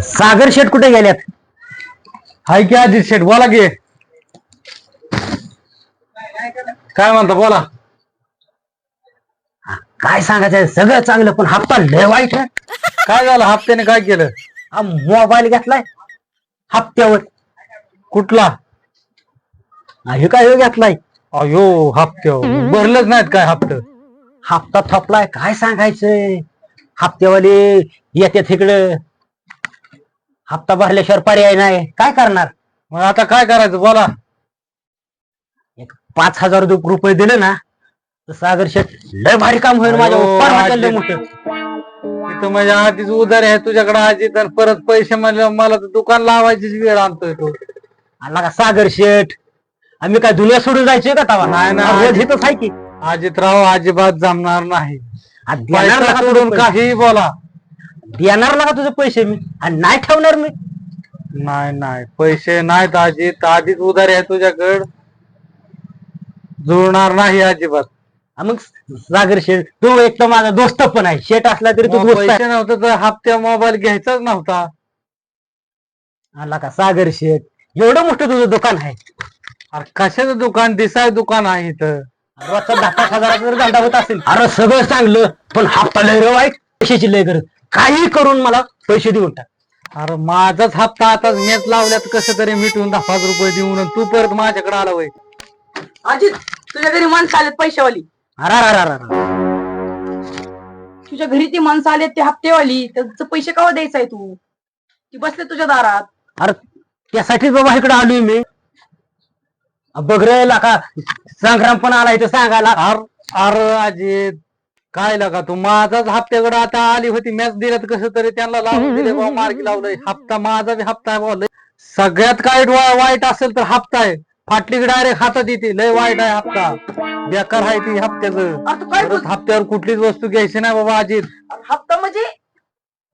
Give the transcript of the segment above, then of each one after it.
सागर शेठ कुठे गेल्यात? हाय की अजित शेठ, बोला की. काय म्हणता, बोला. काय सांगायचं, सगळं चांगलं पण हप्ता लय वाईट आहे. काय झालं, हप्त्याने काय केलं? मोबाईल घेतलाय हप्त्यावर. कुठला? हे काय घेतलाय? अयो, हप्त्यावर भरलंच नाहीत काय हप्ते? हप्ता थपलाय, काय सांगायचंय. हप्त्यावाले येतात इकडं, हप्ता भरल्याशिवाय पर्याय नाही, काय करणार. मग आता काय करायचं, बोला. एक 5,000 रुपये दिले ना तर सागर शेठ लय भारी काम होईल माझ्या. अजित. मोठं तिथं म्हणजे आधीच उधार आहे तुझ्याकडे अजित, आणि परत पैसे म्हणले मला तर दुकान लावायचीच वेळ आणतोय तो. आला का सागर शेठ, आम्ही काय दुनिया सोडून जायचोय का तवा? नाही ना, रोज इथंच आहे की. अजितराव अजिबात जमणार नाही. देणार पैसा ना सोडून काही बोला. देणार ना का तुझे पैसे मी, आणि नाही ठेवणार मी. नाही नाही, पैसे नाहीत अजित, आधीच उधार आहे तुझ्याकडं, जुळणार नाही अजिबात. मग सागर शेठ तू एक तर माझा दोस्त पण आहे, शेठ असला तरी तू दोस्त आहे. पैसे नव्हते तर हप्त्या मोबाईल घ्यायचाच नव्हता. आला का सागर शेठ, एवढं मोठं तुझं दुकान आहे. अरे कशाचं दुकान, दिसाय दुकान आहे इथं. रोजचा 10,000-5,000 जर धंदा होत असेल. अरे सगळं चांगलं पण हप्ता लय रे वाईट, पैशाची लय गरज. काही करून मला पैसे देऊन टाक. अरे माझाच हप्ता आता मेच लावल्यात कसं तरी मिटून 10,000 रुपये देऊन, आणि तू परत माझ्याकडे आला वय. अजित, तुझ्या घरी माणसं आलेत पैशावाली. अरे तुझ्या घरी ती माणसं आलेत ते हप्तेवाली, त्याचं पैसे केव्हा द्यायचंय तू? ती बसले तुझ्या दारात. अरे त्यासाठीच बाबा इकडे आलोय मी. बघ रे लाका, संग्राम पण आलाय ते सांगायला. अरे अजित, काय लगा तू माझाच हप्त्याकडे आता आली होती, मॅच दिल्यात कसं तरी त्यांना लावून दिले बाबा, मार्गी लावलंय. हप्ता माझा बी हप्ता आहे बोल. सगळ्यात काय वाईट असेल तर हप्ता आहे. फाटली डायरेक्ट हातात येते, लय वाईट आहे हप्ता, बेकार आहे ती हप्त्याचं. हप्त्यावर कुठलीच वस्तू घ्यायची नाही बाबा अजित. हप्ता म्हणजे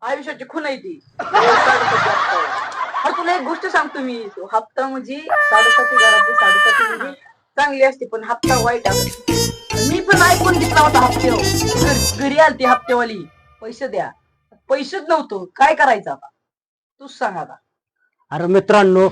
आयुष्याची खून आहे ती. अरे तुला एक गोष्ट सांगतो मी, तो हप्ता म्हणजे 7.5 घरातली 7.5 म्हणजे चांगली असते, पण हप्ता वाईट असते. मी पण ऐकून घेतला होता हप्त्यावर. घरी आलती हप्तेवाली, पैसे द्या, पैसेच नव्हतं, काय करायचं आता तूच सांग आता. अरे मित्रांनो,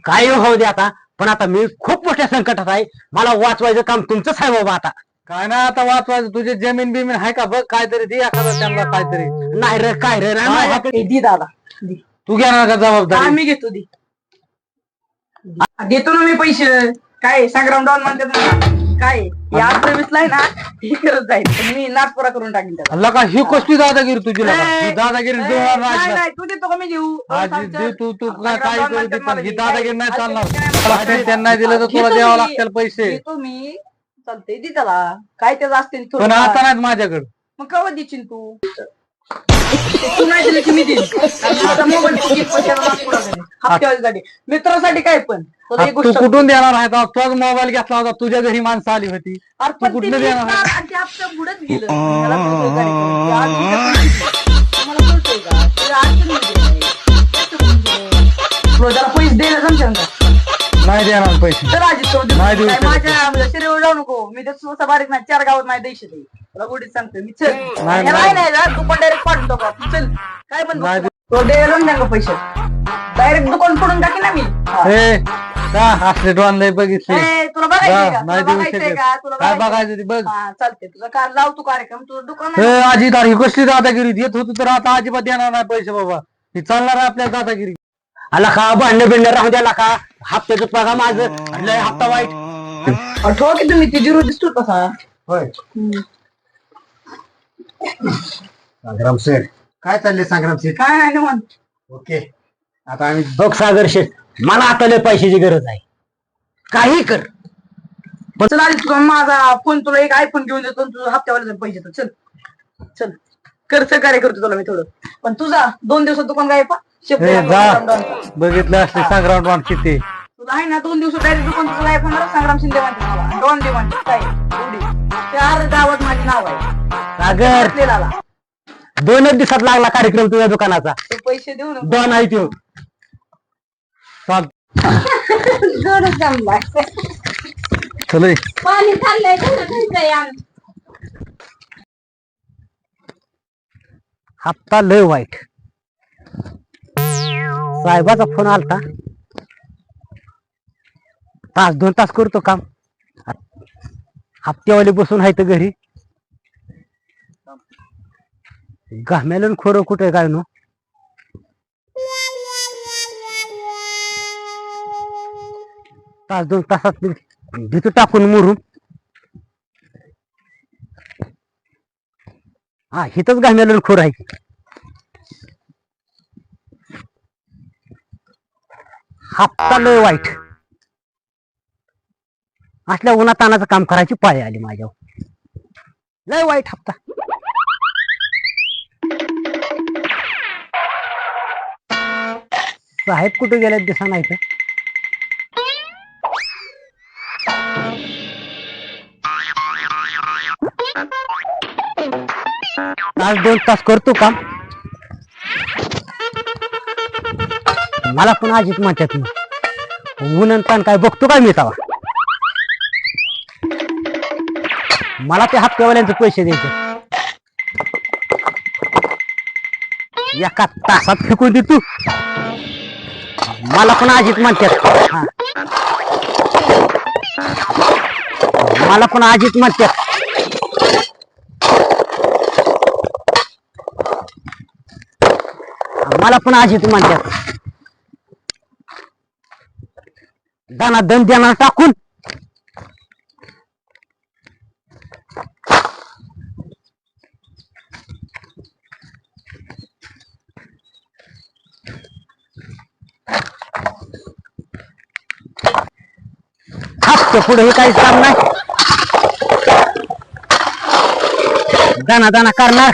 काय होऊ दे आता, पण आता मी खूप मोठ्या संकटात आहे. मला वाचवायचं काम तुमचंच आहे बाबा. आता काय ना, आता वाचवायचं. तुझे जमीन बिमीन आहे का बघ, काहीतरी दे एखादा त्यांना काहीतरी. नाही रे, काय रे ए, दे दादा, दे. तू घेणार का जबाबदारी? मी घेतो, दे. देतो ना मी पैसे. काय संग्राम डॉन म्हणते काय या सर्व्हिसला आहे ना, हे करत जाईल, पण मी नागपुरा करून टाकेन त्याला. लका ही कसली दादागिरी तुझी, लका ही दादागिरी जुळणार नाही नाही. नाही, तू देतो का मी देऊ? तू काय करू दे, पण ही दादागिरी नाही चालणार. त्यांना नाही दिलं तर तुला द्यावं लागतील पैसे. देतो मी, चालतंय, दे त्याला. काय त्याचं असते पण आता नाहीत माझ्याकडे. मग केव्हा देशील तू? तू नाही दिलं की मी देईन. माझा मोबाईल हप्त्यावालीसाठी, मित्रासाठी काय पण. तुला एक तू गोष्ट कुठून देणार आहे? तुझाच मोबाईल घेतला होता, तुझ्या घरी माणसं आली होती, अरे तू पण ते कुठलं मी देणार आहे? विकणार आणि ते हप्ता बुडत गेलं. त्याला बोलतोय गाडीकडे. ते आज उद्या पण तुम्हाला बोलतोय का? ते अडचणीमध्ये आहे. कसं म्हणजे? तुला जरा पैसे द्यायला जमतं का? नाही देणार पैसे. तर आजी तो नाही देऊ काय शकत. माझ्या शरीरावर जाऊ नको. मी तर स्वतः बारीक नाही, 4 गावात नाही द्यायचे ते. तुला गोडीत सांगतोय मी. चल नाही, नाही तू पण डायरेक्ट पाडून टाका. चल काय पण नाही तो द्यायला ना का पैसे, डायरेक्ट दुकान फोडून टाकी ना मी. हे का असले डॉन लय बघितले? ए, तुला बघायचंय का? नाही तुला देऊ बघायचंय शकत. का? तुला काय बघायचंय? बघायचं ते बघ. हा चालते, तुझा कार लाव तू कार्यक्रम, तुझं दुकान हे आहे. अजित, ही कसली दादागिरी देत होती तर आता अजिबात देणार नाही पैसे बाबा. ही चालणार आहे आपल्या दादागिरी. आला का, भांडण बिंड राहू द्या का, हप्त्याचं बघा माझं, लय हप्ता वाईट. ठेवा की तुम्ही ती जिरो दिसतो कसा. होय संग्राम शेठ, काय चाललंय संग्राम शेठ? काय नाही निवांत. ओके, आता आम्ही बघ सागर शेठ, मला आता लय पैशाची गरज आहे, काही कर. चल आधी तुला माझा फोन, तुला एक आयफोन घेऊन देतो, तुझं हप्त्यावाला पैसे देतो. चल चल, कर सहकार्य करतो तुला मी थोडं. पण तुझा 2 दिवसात दुकान काय पा हे जा, बघितलं असले संग्राम डॉन किती. तुला आहे ना 2 दिवसात डायरेक्ट दुकान तुझं आयफोन संग्राम शिंदे म्हणते मला, डॉन दे म्हणते काय एवढी. 4 गावात माझे नाव आहे सागर. आपल्याला. 2 दिवसात लागला कार्यक्रम तुझ्या दुकानाचा. ते पैसे देऊ नको. दोन आहे तो. चाल दोनच जमला. चल पाणी चाललंय, हप्ता लय वाईट. साहेबाचा फोन आलता. तास 2 तास करतो काम. हप्त्यावाले बसून आहे तर घरी. घामेलन खोरं कुठे काय नो. तास 2 तासात भीतू टाकून मुरून. हा हिथच घामेलन खोर आहे. हप्ता लय वाईट. असल्या उन्हात तानाचं काम करायची पाळी आली माझ्यावर. लय वाईट हप्ता. साहेब कुठे गेल्यात दिसा नाही तर. तास 2 तास करतो काम. मला पण आजीच म्हणतात मी ऊन ताण काय बघतो काय मी तवा. मला ते हप्त्यावाल्यांचे पैसे द्यायचे. एका तासात फेकून दे तू. मला पण आजीच म्हणतात. मला पण आजीच म्हणतात. मला पण आजीच म्हणतात. दाना दम देणार टाकून. हप्ते पुढे हे काहीच काम नाही. दाना दाना करणार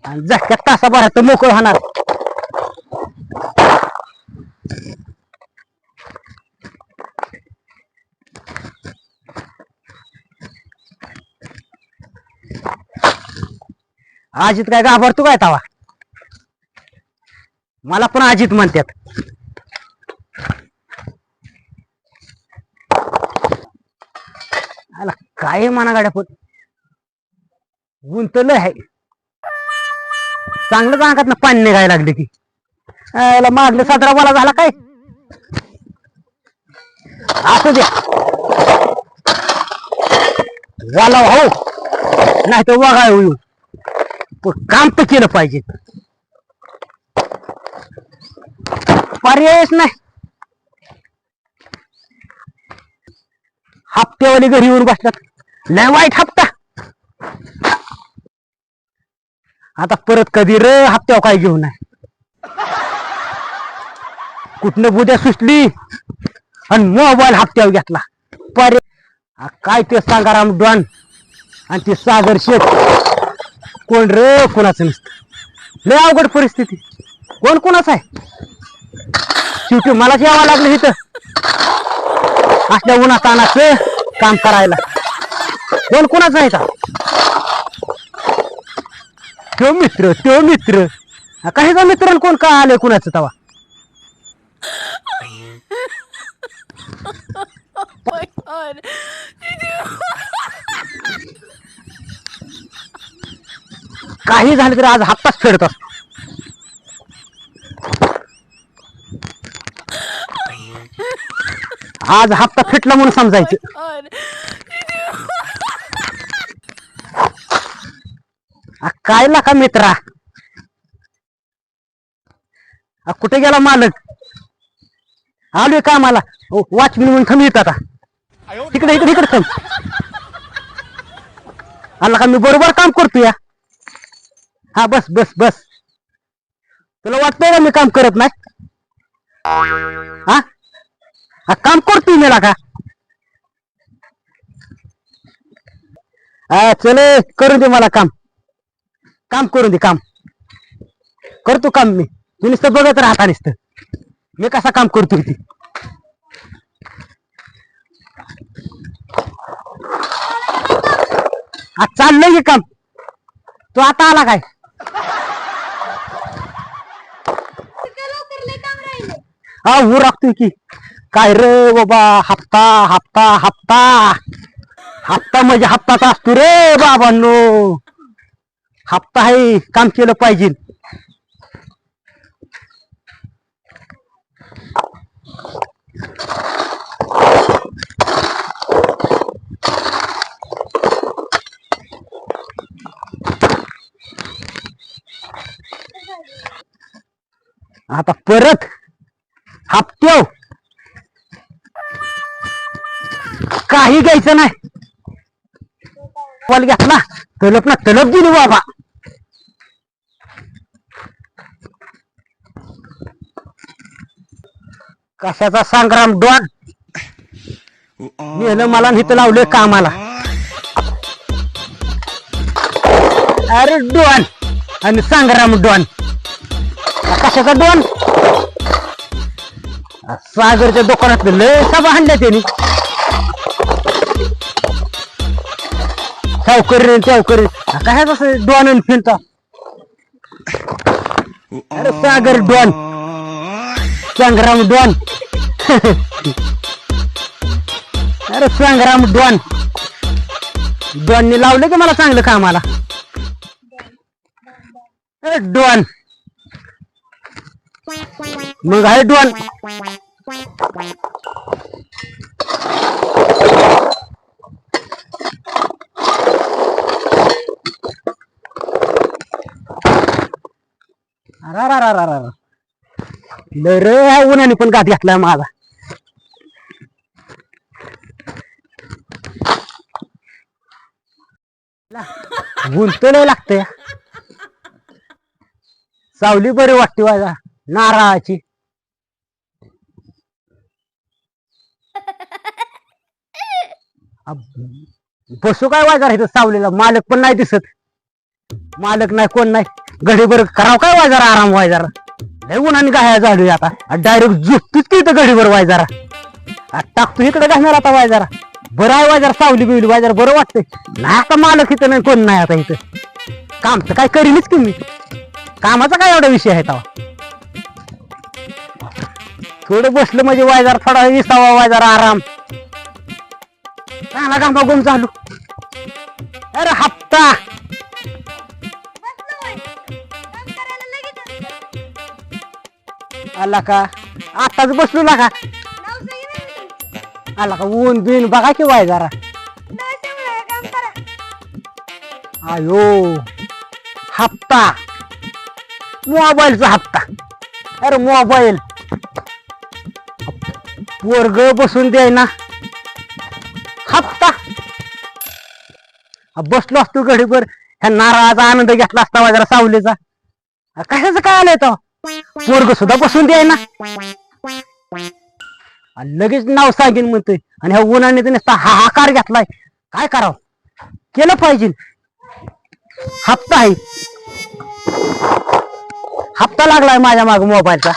आणि झटक्यात तासाभरात मोकळ होणार. आजीत काय घाबरतो काय तवा. मला पण आजीत म्हणतात. काय म्हणा गाड्या पण गुंतलं आहे. चांगलं अंगात ना पाणी निघायला लागले की मागलं 17 वाला झाला काय. असू द्या वाला हो नाही तर वगाळ होईल. पण काम तर केलं पाहिजे. पर्यायच नाही. हप्त्यावाली घरी येऊन बसतात. लय वाईट हप्ता. आता परत कधी र हप्त्यावर काय घेऊन नाही. कुठनं बुद्या सुचली आणि मोबाईल हप्त्यावर घेतला. पर्याय काय ते सांगाराम डॉन आणि ते सागर शेठ. कोण र कोणाचं नसतं. लय अवघड परिस्थिती. कोण कोणाच आहे. शेवटी मलाच यावं लागलं इथं असल्या उन्हातानाचं काम करायला. कोण कोणाच नाही का. तो मित्र काहीचा मित्र आणि कोण का आले कुणाचं तवा. काही झालं तरी आज हप्ताच फेडत असतो. आज हप्ता फिटला म्हणून समजायचं. काय लाका मित्रा. कुठे गेला मालक. आलोय कामाला. वॉचमॅन म्हणून थांब येत आता. इकडे इकडे इकडे थांब. आला का मी बरोबर काम करतो या. हा बस बस बस. तुला वाटतंय का मी काम करत नाही. हा काम करतोय मेला का. चल करून दे मला काम. काम करून दे. काम करतो काम मी. तू नुसतं बघत राहता नुसतं मी कसा काम करतोय ती. चाललंय की काम. तो आता आला काय. हा ऊ राखतोय की. काय रे बाबा हप्ता हप्ता हप्ता. हप्ता म्हणजे हप्ताच असतो रे बाबांनो. हप्ता आहे, काम केलं पाहिजे. आता परत हप्त्याव काही घ्यायचं नाही. कॉल घेतला तलप ना तलप दिली बाबा. कशाचा संग्राम डॉन नेलं मला इथं लावलंय कामाला. अरे डॉन आणि संग्राम डॉन. कशाचा डॉन? सागरच्या दुकानात लय सभा आणल्या त्यांनी. चौकरी कशाचा डॉन फिरता. अरे सागर डॉन संग्राम डॉन. अरे संग्राम डॉन. डॉनने लावलं की मला चांगलं कामाला. अरे डॉन मग आहे डॉन. रे ह्या उन्हाने पण गाठ घातलाय माझा. गुंतले लागतंय. सावली बरी वाटते माझा नारळाची. बसू काय वाजार इथं सावलीला. मालक पण नाही दिसत. मालक नाही कोण नाही. घडीभर करावं काय वाजार आराम वायजारा. लय उन्हाने गाया झाली आता. डायरेक्ट झोपतीच की इथं घडीभर वायजारा. टाकतो इकडे घालणार आता वायजारा. बरं आहे वाजार सावली बिवली वाजार बरं वाटतंय. नाही आता मालक इथं नाही कोण नाही आता इथं. काम तर काय करीनच की मी. कामाचा काय एवढा विषय आहे तेव्हा. थोडं बसलं म्हणजे वायजार थोडा विसावा वायजारा आराम. चांगला काम बघून चालू. अरे हप्ता आला का आताच बसलो ना का. आला का ऊन बिन बघा की वाय जरा. आयो हप्ता मोबाईलचा हप्ता. अरे मोबाईल पोरग बसून द्याय ना. हप्ता बसलो असतो घडीभर. ह्या नारळाचा आनंद घेतला असता वाजरा सावलीचा. कशाचं काय आलंय तो. पोरग सुद्धा बसून द्याय ना. लगेच नाव सांगेन म्हणतोय. आणि ह्या उन्हाने नुसता हाहाकार घेतलाय. काय करावं केलं पाहिजे. हप्ता आहे. हप्ता लागलाय माझ्या माग मोबाईलचा.